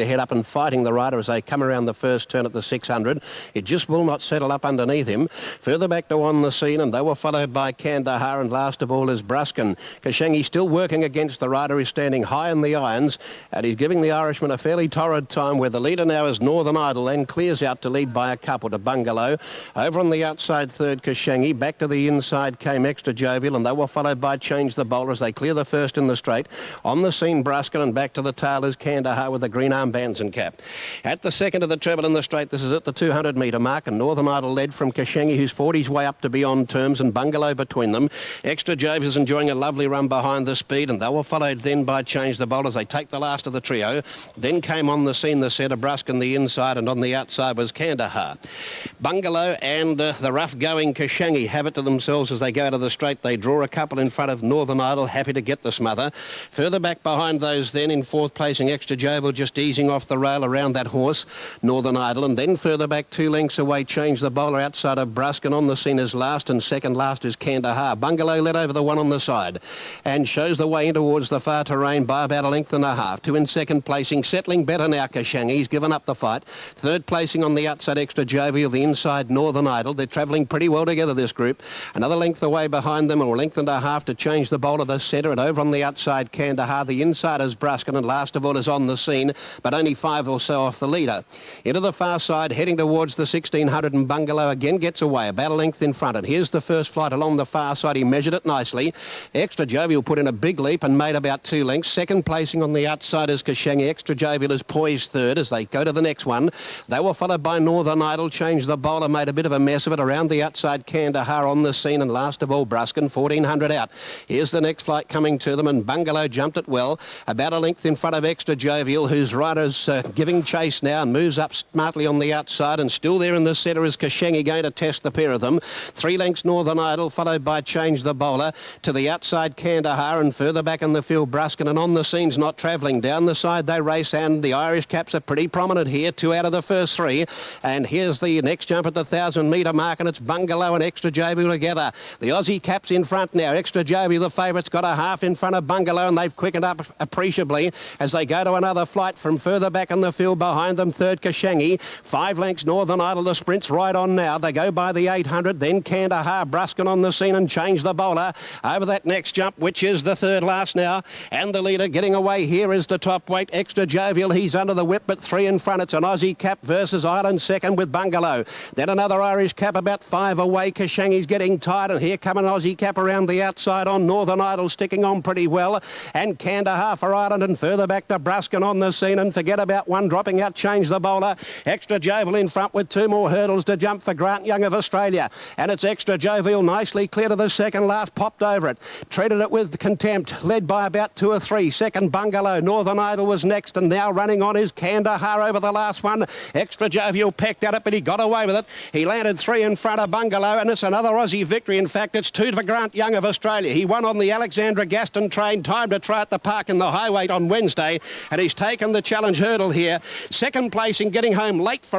head up and fighting the rider as they come around the first turn at the 600. It just will not settle up underneath him. Further back to On the Scene, and they were followed by Kandahar, and last of all is Bruskin. Kashangi still working against the rider. He's standing high in the irons, and he's giving the Irishman a fairly torrid time, where the leader now is Northern Idol, and clears out to lead by a couple to Bungalow. Over on the outside third, Kashangi. Back to the inside came Extra Jovial, and they were followed by Change the Bowler as they clear the first in the straight. On the Scene, Bruskin, and back to the tail is Kandahar with the green armbands and cap. At the second of the treble in the straight, this is at the 200 metre mark, and Northern Idol led from Kashangi, who's fought his way up to beyond terms, and Bungalow between them. Extra Jovial is enjoying a lovely run behind the speed, and they were followed then by Change the Bowler as they take the last of the trio. Then came On the Scene, the centre, Bruskin the inside, and on the outside was Kandahar. Bungalow and the rough-going Kashangi have it to themselves as they go to the straight. They draw a couple in front of Northern Idol, happy to get the smother. Further back behind those then, in fourth placing, Extra Jovial just easing off the rail around that horse, Northern Idol, and then further back 2 lengths away, Change the Bowler outside of Bruskin. On the Scene is last, and second last is Kandahar. Bungalow led over the one on the side and shows the way in towards the far terrain by about 1.5 lengths. 2 in second placing, settling better now Kashangi. He's given up the fight. Third placing on the outside, Extra Jovial, the inside Northern Idol. They're travelling pretty well together, this group. Another length away behind them, or 1.5 lengths to Change the Bowler, the centre, and over on the outside Kandahar. The inside is Bruskin, and last of all is On the Scene, but only 5 or so off the leader. Into the far side, heading towards the 1600, and Bungalow again gets away, about 1 length in front. And here's the first flight along the far side. He measured it nicely. Extra Jovial put in a big leap and made about 2 lengths. Second placing on the outside is Kashangi. Extra Jovial is poised third as they go to the next one. They were followed by Northern Idol. Change the Bowler made a bit of a mess of it around the outside, Kandahar On the Scene, and last of all Bruskin, 1400 out. Here's the next flight coming to them, and Bungalow jumped it well, about 1 length in front of Extra Jovial, whose rider's giving chase now and moves up smartly on the outside, and still there in the centre is Kashangi going to test the pair of them. 3 lengths Northern Idol, followed by Change the Bowler. To the outside Kandahar, and further back in the field Bruskin, and On the Scene's not travelling. Down the side they race, and the Irish caps are pretty prominent here, 2 out of the first 3. And here's the next jump at the 1,000 metre mark, and it's Bungalow and Extra Jovial together. The Aussie caps in front now. Extra Jovial, the favourite's got a half in front of Bungalow, and they've quickened up appreciably as they go to another flight from further back in the field behind them. Third Kashangi, 5 lengths Northern Idol. The sprint's right on now. They go by the 800, then Kandahar, Bruskin On the Scene, and Change the Bowler over that next jump, which is the third last now. And the leader getting away here is the top weight, Extra Jovial. He's under the whip, but 3 in front. It's an Aussie cap versus Ireland second with Bungalow. Then another Irish cap about 5 away. Kashangi's getting tired, and here come an Aussie cap around the outside on Northern Idol, sticking on pretty well. And Kandahar for Ireland, and further back to Bruskin On the Scene, and forget about one dropping out, Change the Bowler. Extra Jovial in front with 2 more hurdles to jump for Grant Young of Australia. And it's Extra Jovial nicely clear to the second last, popped over it. Treated it with contempt, led by about 2 or 3. Second Bungalow, Northern Idol was next, and now running on is Kandahar over the last one. Extra Jovial pecked at it, but he got away with it. He landed 3 in front of Bungalow, and it's another Aussie victory. In fact, it's 2 for Grant Young of Australia. He won on the Alexandra Gaston train, time to try at the park in the high weight on Wednesday, and he's taken the challenge hurdle here. Second place in getting home late for